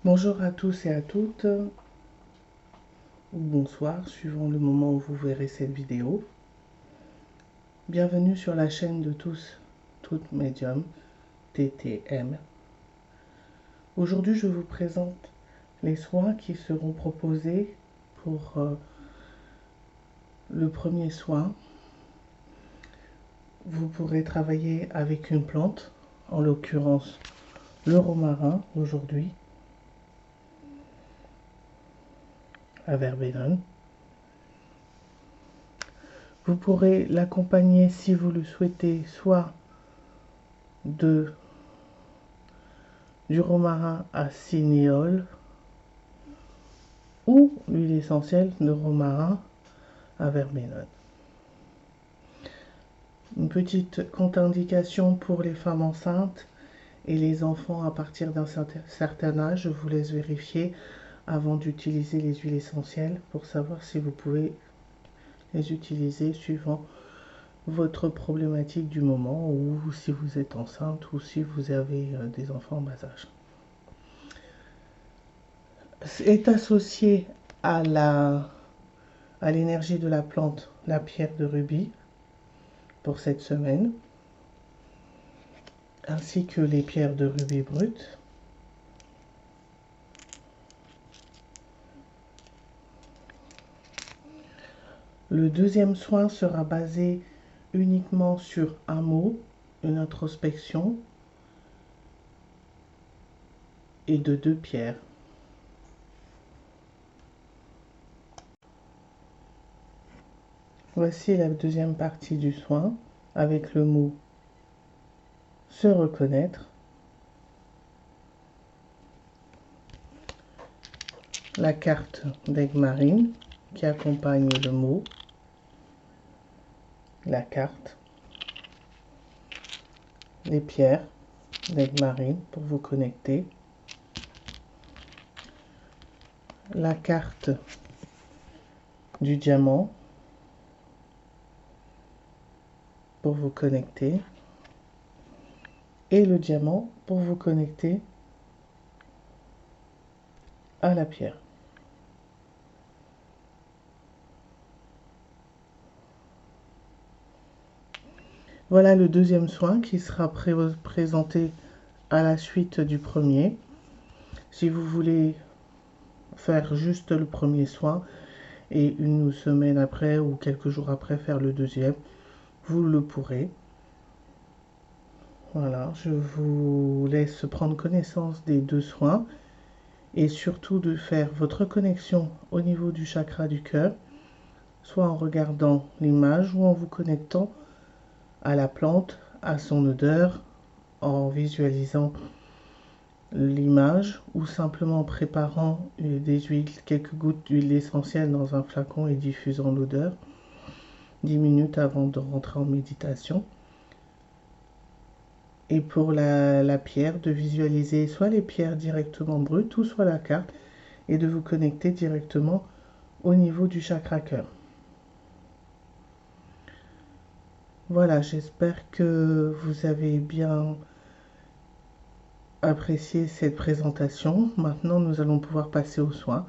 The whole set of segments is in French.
Bonjour à tous et à toutes, ou bonsoir, suivant le moment où vous verrez cette vidéo. Bienvenue sur la chaîne de toutes médiums, TTM. Aujourd'hui, je vous présente les soins qui seront proposés pour le premier soin. Vous pourrez travailler avec une plante, en l'occurrence le romarin aujourd'hui, à verbenone. Vous pourrez l'accompagner si vous le souhaitez, soit du romarin à cinéole ou l'huile essentielle de romarin à verbenone. Une petite contre-indication pour les femmes enceintes et les enfants à partir d'un certain âge. Je vous laisse vérifier avant d'utiliser les huiles essentielles pour savoir si vous pouvez les utiliser suivant votre problématique du moment, ou si vous êtes enceinte ou si vous avez des enfants en bas âge. Est associé à l'énergie de la plante la pierre de rubis pour cette semaine, ainsi que les pierres de rubis brutes. Le deuxième soin sera basé uniquement sur un mot, une introspection et de 2 pierres. Voici la deuxième partie du soin avec le mot se reconnaître, la carte d'aigle marine qui accompagne le mot, la carte, les pierres d'aigle marine pour vous connecter, la carte du diamant pour vous connecter et le diamant pour vous connecter à la pierre. Voilà le deuxième soin qui sera présenté à la suite du premier. Si vous voulez faire juste le premier soin et une semaine après ou quelques jours après faire le deuxième, vous le pourrez. Voilà, je vous laisse prendre connaissance des 2 soins et surtout de faire votre connexion au niveau du chakra du cœur, soit en regardant l'image ou en vous connectant à la plante, à son odeur, en visualisant l'image ou simplement en préparant des huiles, quelques gouttes d'huile essentielle dans un flacon et diffusant l'odeur 10 minutes avant de rentrer en méditation. Et pour la pierre, de visualiser soit les pierres directement brutes ou soit la carte et de vous connecter directement au niveau du chakra cœur. Voilà, j'espère que vous avez bien apprécié cette présentation. Maintenant, nous allons pouvoir passer aux soins.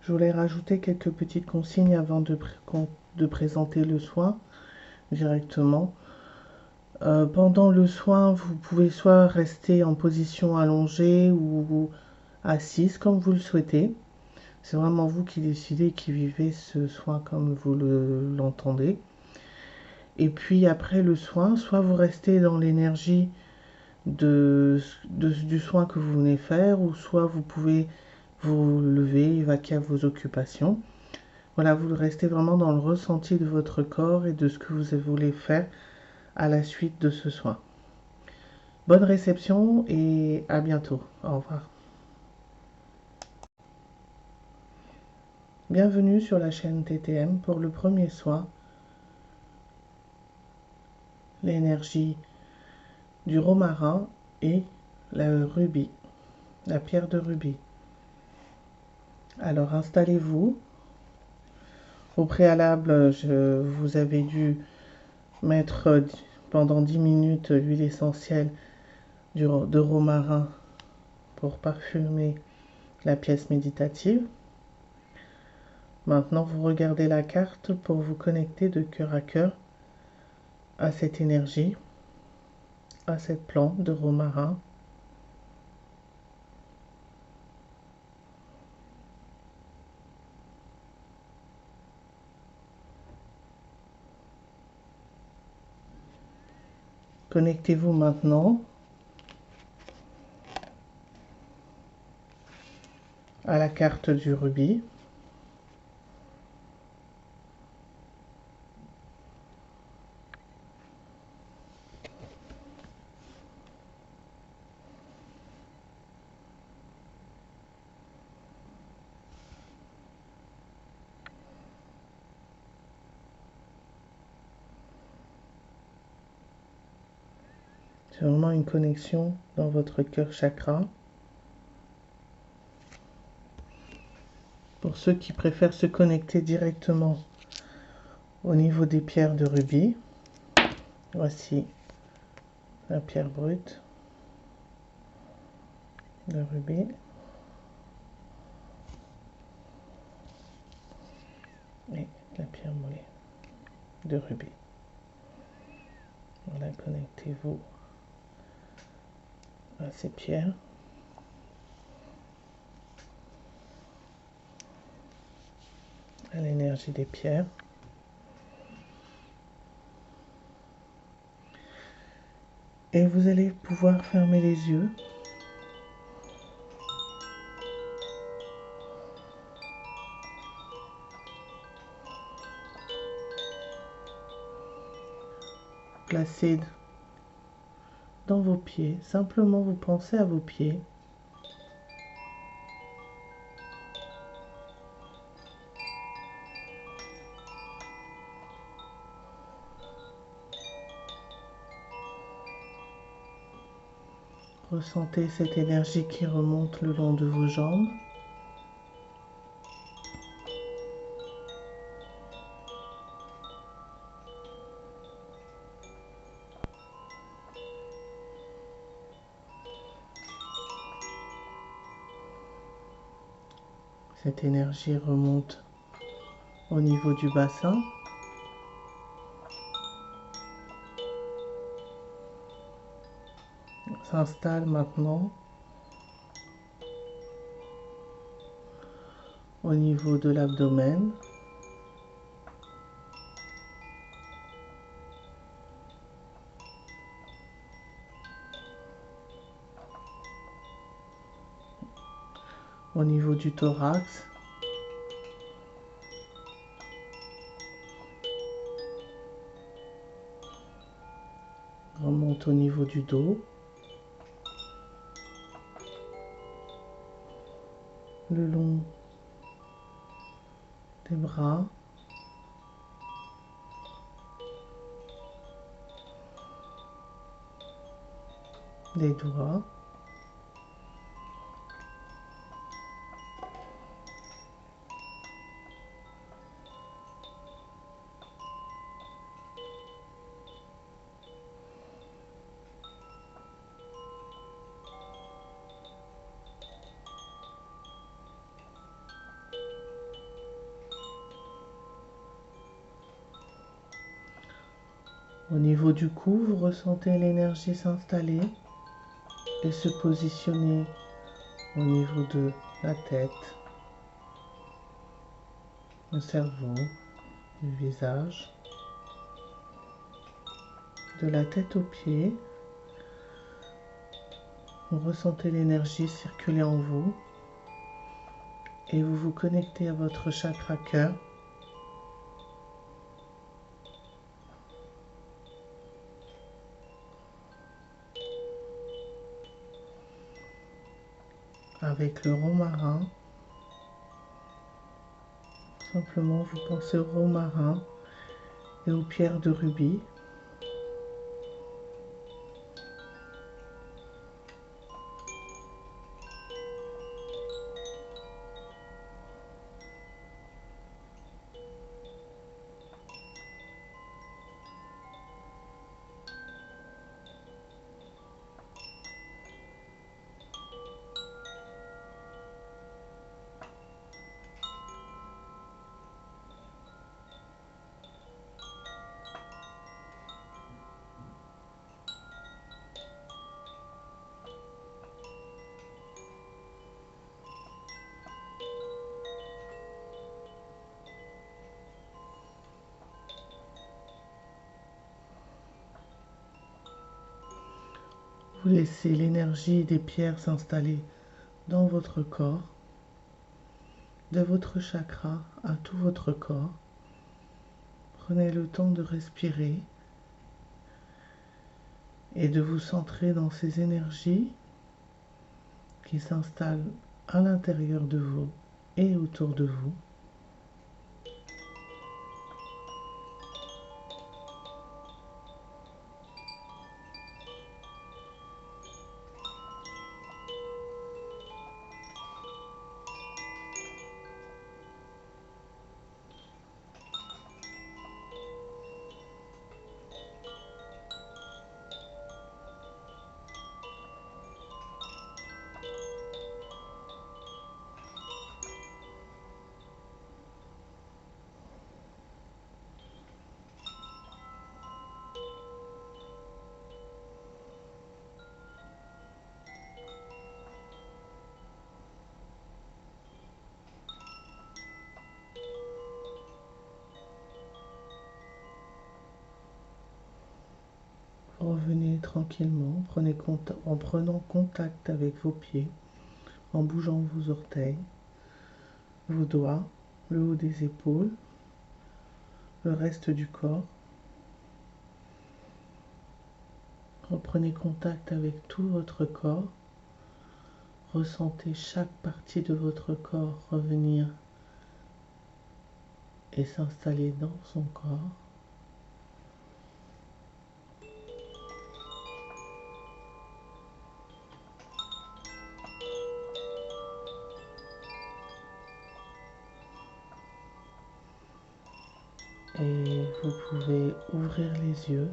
Je voulais rajouter quelques petites consignes avant de présenter le soin directement. Pendant le soin, vous pouvez soit rester en position allongée ou assise comme vous le souhaitez. C'est vraiment vous qui décidez, qui vivez ce soin comme vous l'entendez. Et puis après le soin, soit vous restez dans l'énergie du soin que vous venez faire, ou soit vous pouvez vous lever et vaquer à vos occupations. Voilà, vous restez vraiment dans le ressenti de votre corps et de ce que vous voulez faire à la suite de ce soin. Bonne réception et à bientôt. Au revoir. Bienvenue sur la chaîne TTM pour le premier soin, l'énergie du romarin et le rubis, la pierre de rubis. Alors installez-vous. Au préalable, vous avez dû mettre pendant 10 minutes l'huile essentielle de romarin pour parfumer la pièce méditative. Maintenant, vous regardez la carte pour vous connecter de cœur à cœur à cette énergie, à cette plante de romarin. Connectez-vous maintenant à la carte du rubis. C'est vraiment une connexion dans votre cœur chakra. Pour ceux qui préfèrent se connecter directement au niveau des pierres de rubis, voici la pierre brute de rubis. Et la pierre moulée de rubis. Voilà, connectez-vous à ces pierres. À l'énergie des pierres. Et vous allez pouvoir fermer les yeux. Placez dans vos pieds. Simplement, vous pensez à vos pieds. Ressentez cette énergie qui remonte le long de vos jambes. Cette énergie remonte au niveau du bassin. S'installe maintenant au niveau de l'abdomen. Au niveau du thorax. Remonte au niveau du dos. Le long des bras. Des doigts. Au niveau du cou, vous ressentez l'énergie s'installer et se positionner au niveau de la tête, le cerveau, le visage, de la tête aux pieds. Vous ressentez l'énergie circuler en vous et vous vous connectez à votre chakra cœur. Avec le romarin. Simplement, vous pensez au romarin et aux pierres de rubis. Vous laissez l'énergie des pierres s'installer dans votre corps, de votre chakra à tout votre corps. Prenez le temps de respirer et de vous centrer dans ces énergies qui s'installent à l'intérieur de vous et autour de vous. Revenez tranquillement, en prenant contact avec vos pieds, en bougeant vos orteils, vos doigts, le haut des épaules, le reste du corps. Reprenez contact avec tout votre corps. Ressentez chaque partie de votre corps revenir et s'installer dans son corps. Et vous pouvez ouvrir les yeux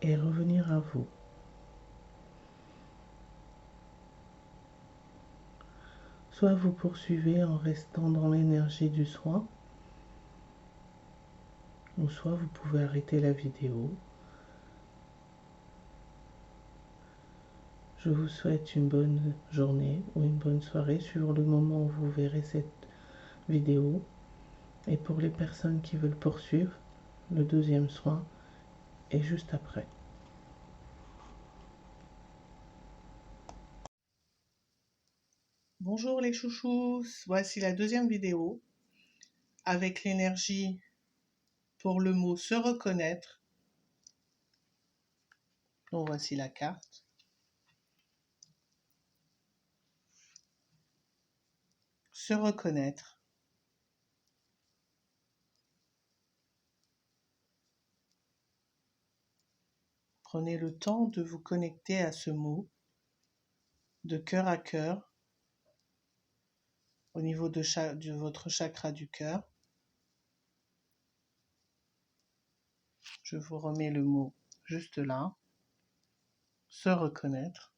et revenir à vous. Soit vous poursuivez en restant dans l'énergie du soin, ou soit vous pouvez arrêter la vidéo. Je vous souhaite une bonne journée ou une bonne soirée sur le moment où vous verrez cette vidéo. Et pour les personnes qui veulent poursuivre, le deuxième soin est juste après. Bonjour les chouchous, voici la deuxième vidéo avec l'énergie pour le mot se reconnaître. Donc voici la carte. Se reconnaître. Prenez le temps de vous connecter à ce mot de cœur à cœur au niveau de votre chakra du cœur. Je vous remets le mot juste là. Se reconnaître.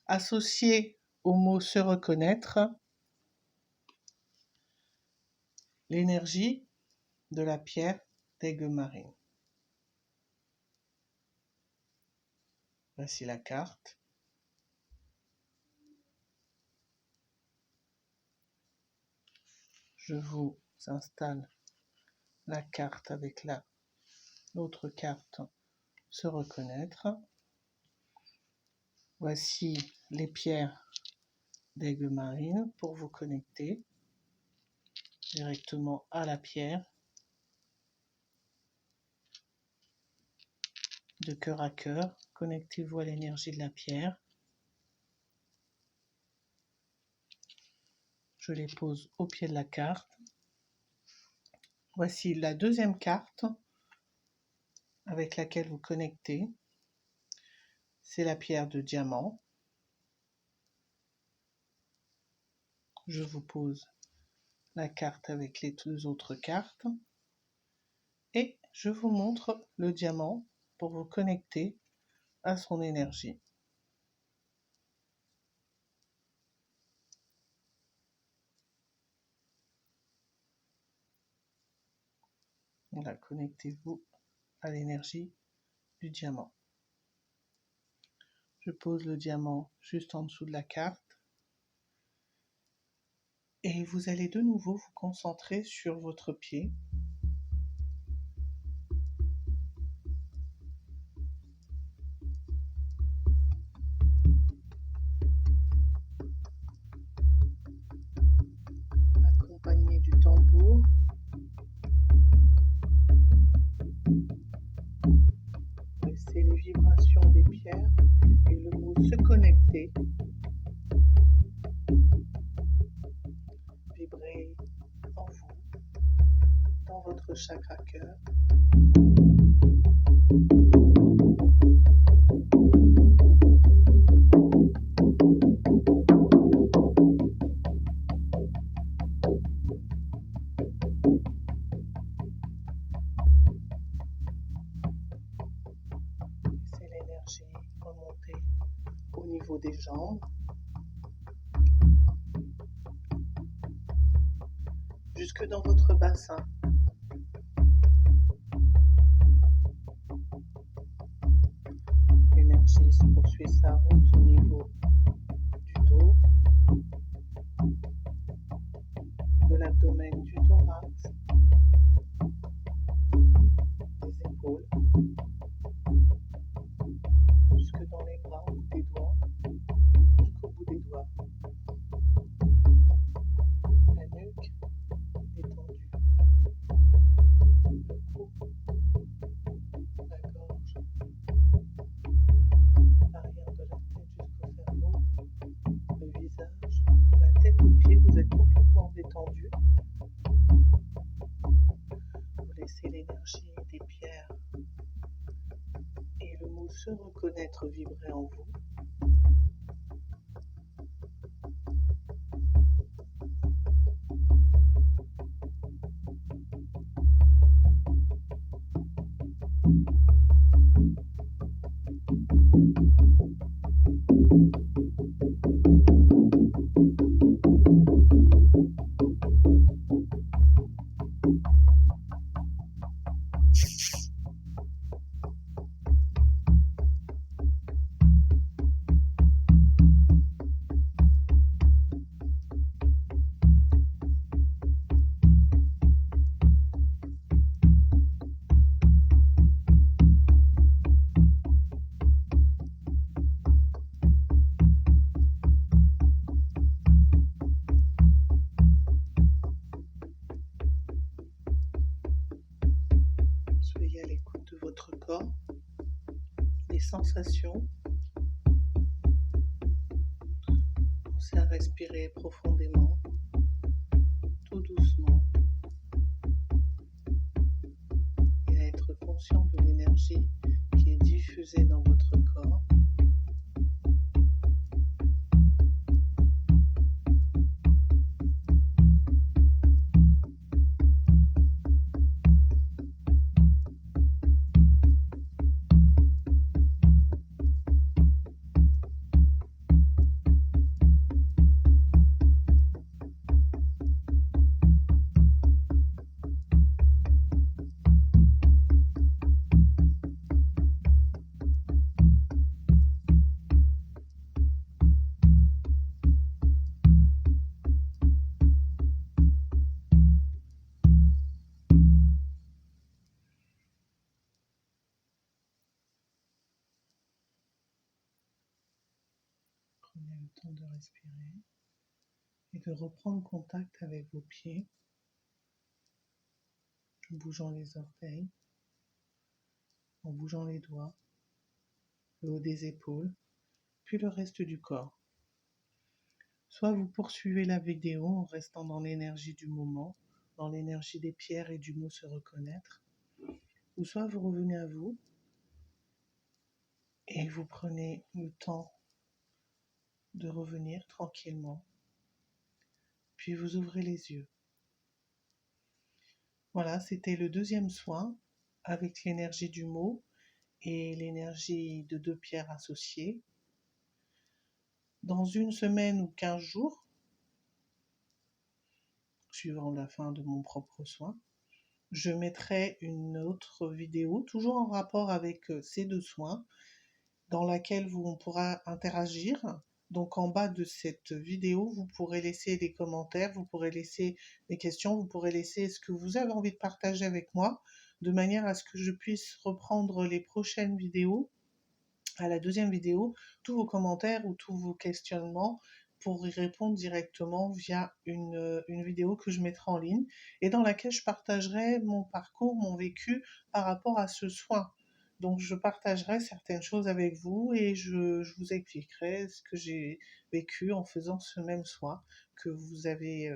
Associé au mot se reconnaître l'énergie de la pierre d'aigle marine. Voici la carte. Je vous installe la carte avec l'autre carte se reconnaître. Voici les pierres d'aigle marine pour vous connecter directement à la pierre de cœur à cœur. Connectez-vous à l'énergie de la pierre. Je les pose au pied de la carte. Voici la deuxième carte avec laquelle vous connectez. C'est la pierre de diamant. Je vous pose la carte avec les deux autres cartes et je vous montre le diamant pour vous connecter à son énergie. Voilà, connectez-vous à l'énergie du diamant. Je pose le diamant juste en dessous de la carte et vous allez de nouveau vous concentrer sur votre pied. se connecter, vibrer en vous, dans votre chakra cœur. Laissez l'énergie remonter au niveau des jambes, jusque dans votre bassin. L'énergie se poursuit sa route au niveau du dos, de l'abdomen, du thorax, des épaules, jusque dans les bras au bout des doigts, jusqu'au bout des doigts. La nuque détendue, le cou, la gorge, l'arrière de la tête jusqu'au cerveau, le visage, de la tête aux pieds, vous êtes complètement détendu. Vous laissez l'énergie des pierres et le mot se reconnaître vibrer en vous. Soyez à l'écoute de votre corps, des sensations. Pensez à respirer profondément, tout doucement, et à être conscient de l'énergie qui est diffusée dans votre corps. Prenez le temps de respirer et de reprendre contact avec vos pieds, en bougeant les orteils, en bougeant les doigts, le haut des épaules, puis le reste du corps. Soit vous poursuivez la vidéo en restant dans l'énergie du moment, dans l'énergie des pierres et du mot se reconnaître, ou soit vous revenez à vous et vous prenez le temps de revenir tranquillement, puis vous ouvrez les yeux. Voilà, c'était le deuxième soin avec l'énergie du mot et l'énergie de 2 pierres associées. Dans 1 semaine ou 15 jours, suivant la fin de mon propre soin, je mettrai une autre vidéo, toujours en rapport avec ces 2 soins, dans laquelle on pourra interagir. Donc en bas de cette vidéo, vous pourrez laisser des commentaires, vous pourrez laisser des questions, vous pourrez laisser ce que vous avez envie de partager avec moi, de manière à ce que je puisse reprendre les prochaines vidéos, à la deuxième vidéo, tous vos commentaires ou tous vos questionnements pour y répondre directement via une vidéo que je mettrai en ligne et dans laquelle je partagerai mon parcours, mon vécu par rapport à ce soin. Donc je partagerai certaines choses avec vous et je vous expliquerai ce que j'ai vécu en faisant ce même soin que vous avez,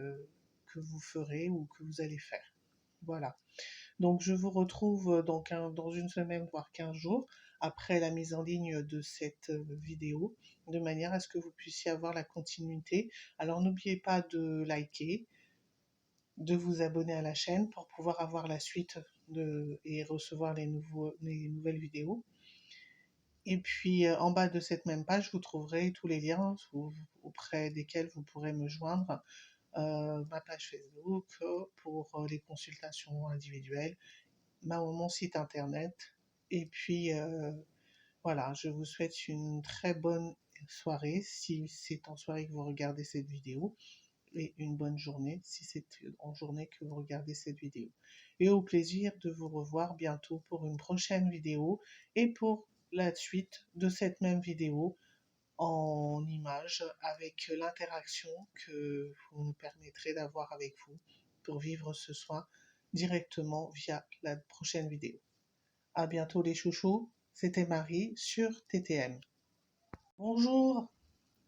que vous ferez ou que vous allez faire. Voilà. Donc je vous retrouve dans une semaine, voire 15 jours, après la mise en ligne de cette vidéo, de manière à ce que vous puissiez avoir la continuité. Alors n'oubliez pas de liker, de vous abonner à la chaîne pour pouvoir avoir la suite et recevoir les nouvelles vidéos. Et puis en bas de cette même page, vous trouverez tous les liens auprès desquels vous pourrez me joindre. Ma page Facebook pour les consultations individuelles, mon site internet. Et puis voilà, je vous souhaite une très bonne soirée si c'est en soirée que vous regardez cette vidéo et une bonne journée si c'est en journée que vous regardez cette vidéo. Et au plaisir de vous revoir bientôt pour une prochaine vidéo et pour la suite de cette même vidéo en images avec l'interaction que vous nous permettrez d'avoir avec vous pour vivre ce soin directement via la prochaine vidéo. À bientôt les chouchous, c'était Marie sur TTM. Bonjour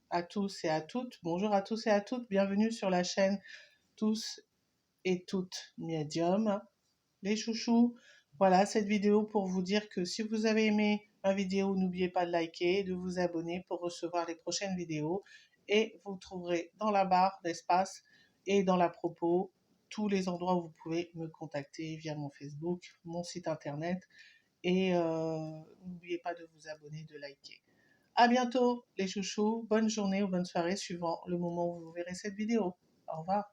à tous et à toutes, bonjour à tous et à toutes, bienvenue sur la chaîne Tous et Toutes Médium. Les chouchous, voilà cette vidéo pour vous dire que si vous avez aimé ma vidéo, n'oubliez pas de liker et de vous abonner pour recevoir les prochaines vidéos. Et vous trouverez dans la barre d'espace et dans la propos tous les endroits où vous pouvez me contacter via mon Facebook, mon site internet. Et n'oubliez pas de vous abonner, de liker. À bientôt les chouchous, bonne journée ou bonne soirée suivant le moment où vous verrez cette vidéo. Au revoir.